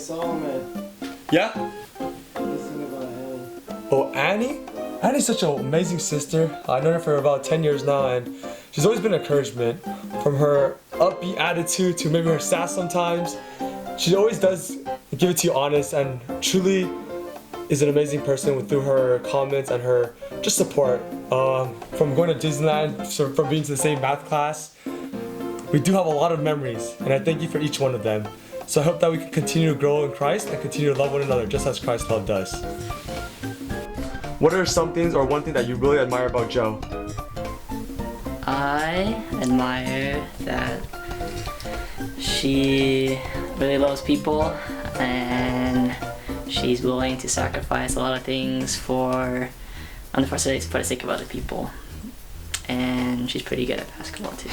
saw him at... Yeah? Oh, Annie? Annie's such an amazing sister. I've known her for about 10 years now, and she's always been encouragement. From her upbeat attitude to maybe her sass sometimes. She always does give it to you honest and truly is an amazing person through her comments and her just support. From going to Disneyland, from being to the same math class, we do have a lot of memories, and I thank you for each one of them. So I hope that we can continue to grow in Christ and continue to love one another just as Christ loved us. What are some things or one thing that you really admire about Joe? I admire that she really loves people and she's willing to sacrifice a lot of things for the sake of other people. And she's pretty good at basketball too.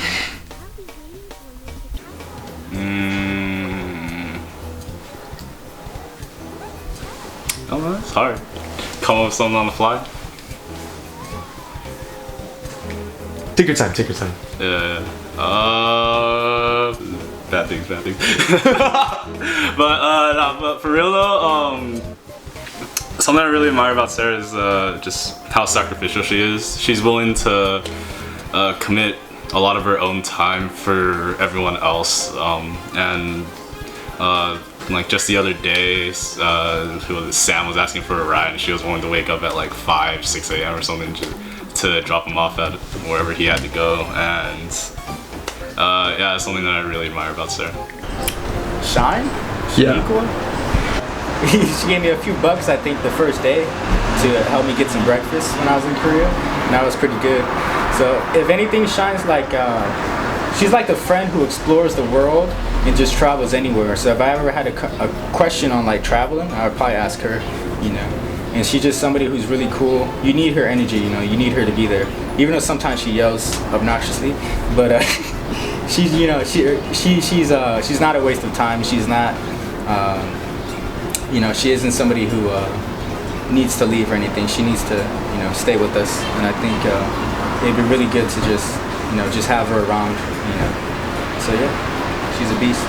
I don't know, it's hard. Come up with something on the fly. Take your time, take your time. Yeah. Bad things. But for real though, something I really admire about Sarah is just how sacrificial she is. She's willing to commit a lot of her own time for everyone else, like just the other day, Sam was asking for a ride and she was willing to wake up at like 5, 6 a.m. or something to drop him off at wherever he had to go, and yeah, it's something that I really admire about Sarah. Shine? Yeah. She gave me a few bucks, I think, the first day to help me get some breakfast when I was in Korea, and that was pretty good. So if anything, Shine's like, she's like a friend who explores the world and just travels anywhere. So if I ever had a question on like traveling, I would probably ask her, you know. And she's just somebody who's really cool. You need her energy, you know. You need her to be there, even though sometimes she yells obnoxiously. But she's, you know, she's not a waste of time. She's not, you know, she isn't somebody who needs to leave or anything. She needs to, you know, stay with us. And I think it'd be really good to just, you know, just have her around, you know. So yeah, she's a beast.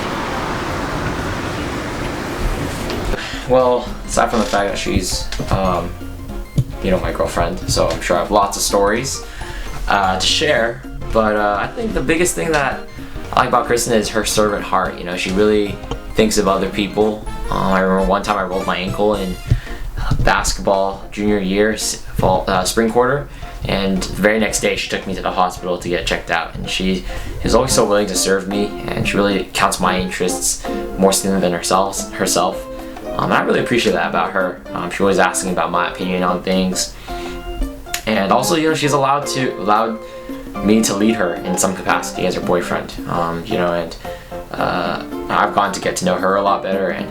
Well, aside from the fact that she's, you know, my girlfriend, so I'm sure I have lots of stories to share. But I think the biggest thing that I like about Kristen is her servant heart. You know, she really thinks of other people. I remember one time I rolled my ankle in basketball junior year, spring quarter, and the very next day she took me to the hospital to get checked out. And she is always so willing to serve me, and she really counts my interests more than herself. And I really appreciate that about her. She always asking about my opinion on things, and also, you know, she's allowed me to lead her in some capacity as her boyfriend. You know, and I've gotten to get to know her a lot better, and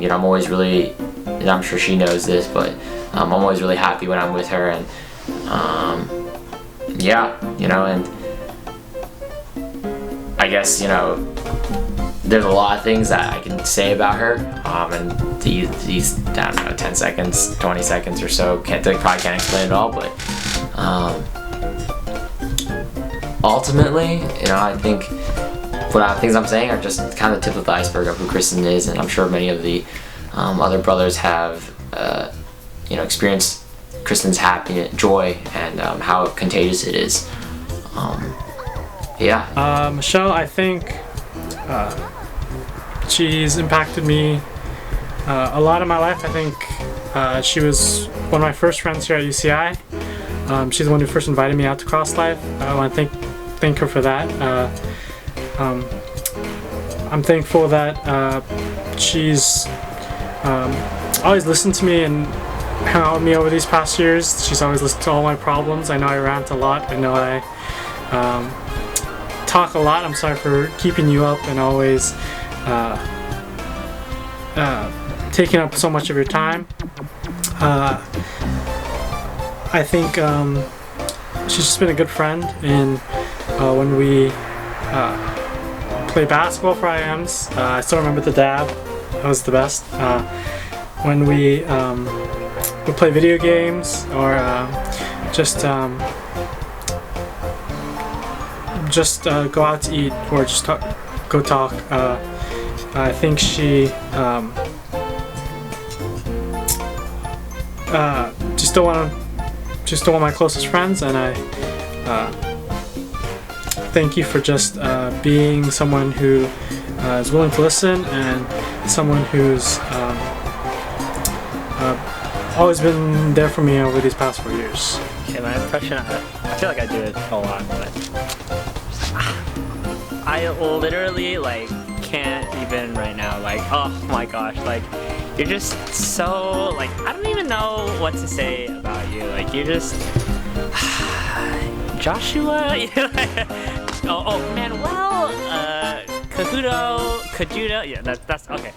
you know, I'm always really, and I'm sure she knows this, but I'm always really happy when I'm with her, and yeah, you know, and I guess, you know, there's a lot of things that I can say about her, and these I don't know, 10 seconds, 20 seconds or so, probably can't explain it all, but ultimately, you know, I think things I'm saying are just kind of the tip of the iceberg of who Kristen is, and I'm sure many of the other brothers have, you know, experienced Kristen's happiness, joy, and how contagious it is. Yeah. Michelle, I think she's impacted me a lot in my life. I think she was one of my first friends here at UCI. She's the one who first invited me out to Cross Life. I want to thank her for that. I'm thankful that she's always listened to me and hung out with me over these past years. She's always listened to all my problems. I know I rant a lot. I know I talk a lot. I'm sorry for keeping you up and always taking up so much of your time. I think she's just been a good friend, and when we play basketball for IMs, I still remember the dab. That was the best. When we would play video games or just go out to eat or just go talk. I think she still one of my closest friends, and I thank you for just being someone who is willing to listen and someone who's always been there for me over these past 4 years. Okay, my impression, I feel like I do it a lot, but I literally like can't even right now, like, oh my gosh, like you're just so, like, I don't even know what to say about you, like you're just Joshua. Oh Manuel, Kajudo, yeah, that's okay,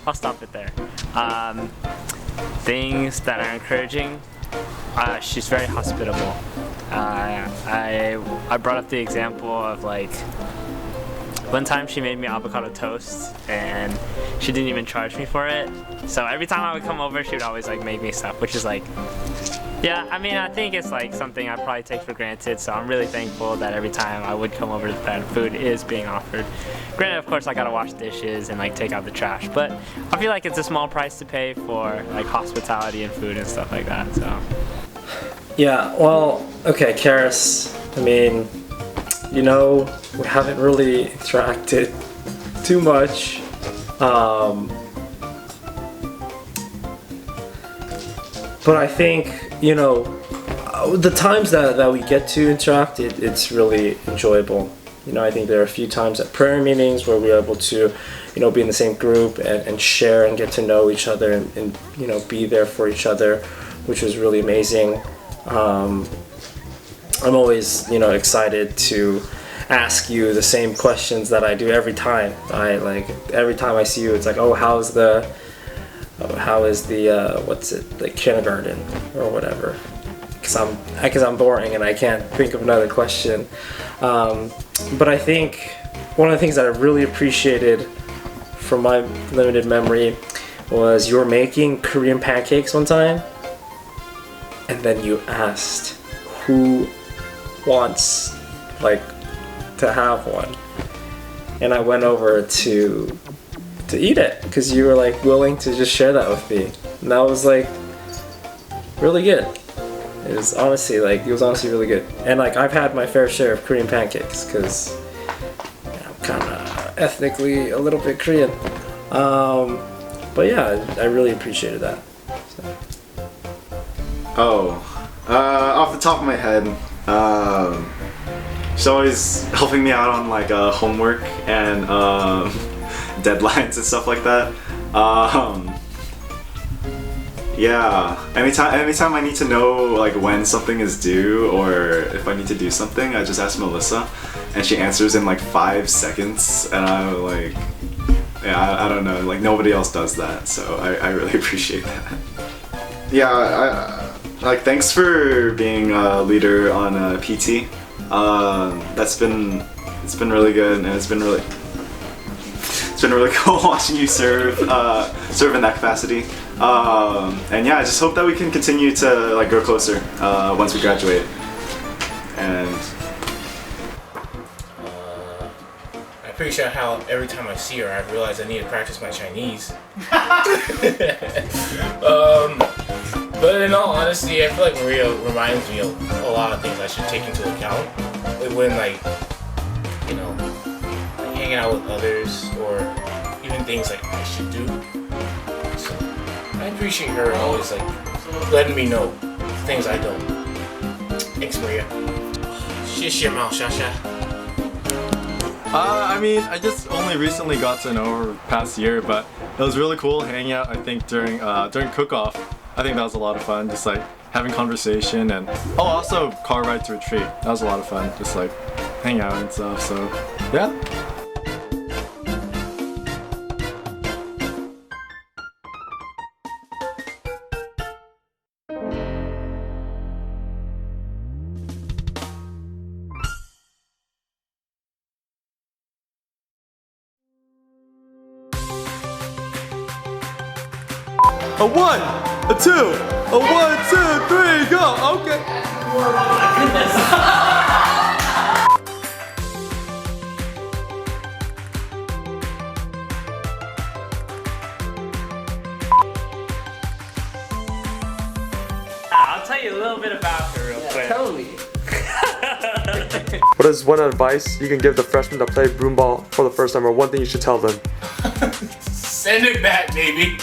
I'll stop it there. Things that are encouraging, she's very hospitable. I brought up the example of, like, one time she made me avocado toast and she didn't even charge me for it. So every time I would come over, she would always like make me stuff, which is like, yeah, I mean, I think it's like something I probably take for granted. So I'm really thankful that every time I would come over, that food is being offered. Granted, of course, I gotta wash dishes and like take out the trash, but I feel like it's a small price to pay for like hospitality and food and stuff like that. So yeah, well, okay, Karis, I mean, you know, we haven't really interacted too much. But I think, you know, the times that we get to interact, it's really enjoyable. You know, I think there are a few times at prayer meetings where we're able to, you know, be in the same group and share and get to know each other and you know, be there for each other, which was really amazing. I'm always, you know, excited to ask you the same questions that I do every time. Every time I see you, it's like, oh, how is the what's it, like, kindergarten or whatever? Because I'm boring and I can't think of another question. But I think one of the things that I really appreciated from my limited memory was you were making Korean pancakes one time, and then you asked who wants, like, to have one, and I went over to eat it because you were like willing to just share that with me, and that was like really good. It was honestly really good. And like, I've had my fair share of Korean pancakes because, you know, I'm kind of ethnically a little bit Korean. But yeah, I really appreciated that. So. Off the top of my head, she's always helping me out on like homework and deadlines and stuff like that. Yeah, anytime I need to know like when something is due or if I need to do something, I just ask Melissa and she answers in like 5 seconds, and I'm like, yeah, I don't know, like nobody else does that, so I really appreciate that. Yeah, like, thanks for being a leader on PT. It's been really good, and it's been really cool watching you serve in that capacity. And yeah, I just hope that we can continue to like grow closer once we graduate. And I appreciate how every time I see her, I realize I need to practice my Chinese. But in all honesty, I feel like Maria reminds me of a lot of things I should take into account when, like, you know, like hanging out with others or even things like I should do. So I appreciate her always like letting me know things I don't. Thanks, Maria. 谢谢猫莎莎. I mean, I just only recently got to know her past year, but it was really cool hanging out, I think, during cook-off. I think that was a lot of fun, just like having conversation, and also car ride to retreat. That was a lot of fun, just like hang out and stuff, so yeah. A 1, a 2, a 1, 2, 3, go. Okay. I'll tell you a little bit about her real quick. Tell me. What is one advice you can give the freshmen that play broomball for the first time, or one thing you should tell them? Send it back, baby.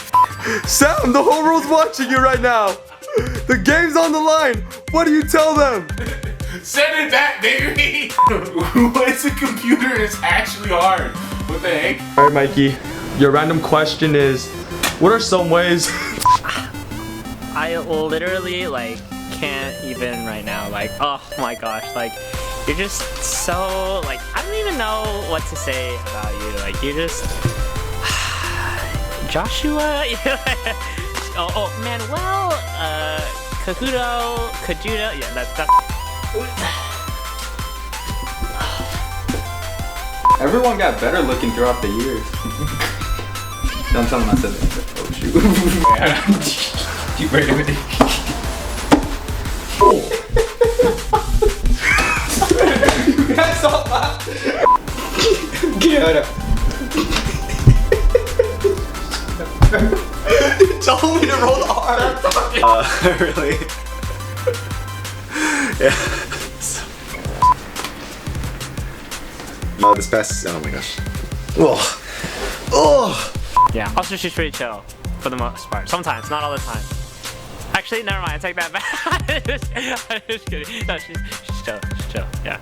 Sam, the whole world's watching you right now. The game's on the line. What do you tell them? Send it back, baby. What's a computer is actually hard. What the heck? All right, Mikey. Your random question is, what are some ways? I literally like can't even right now. Like, oh my gosh, like you're just so like I don't even know what to say about you. Like you're just Joshua. Oh Manuel. Kajudo. Yeah, that's. Everyone got better looking throughout the years. Don't tell them I said that. Oh shoot. You ready with it? That's all that. Get up. You told me to roll the R. Really? Yeah. This past, oh my gosh. Oh. Yeah. Also, she's pretty chill for the most part. Sometimes, not all the time. Actually, never mind. I take that back. I'm just kidding. No, she's chill. She's chill. Yeah.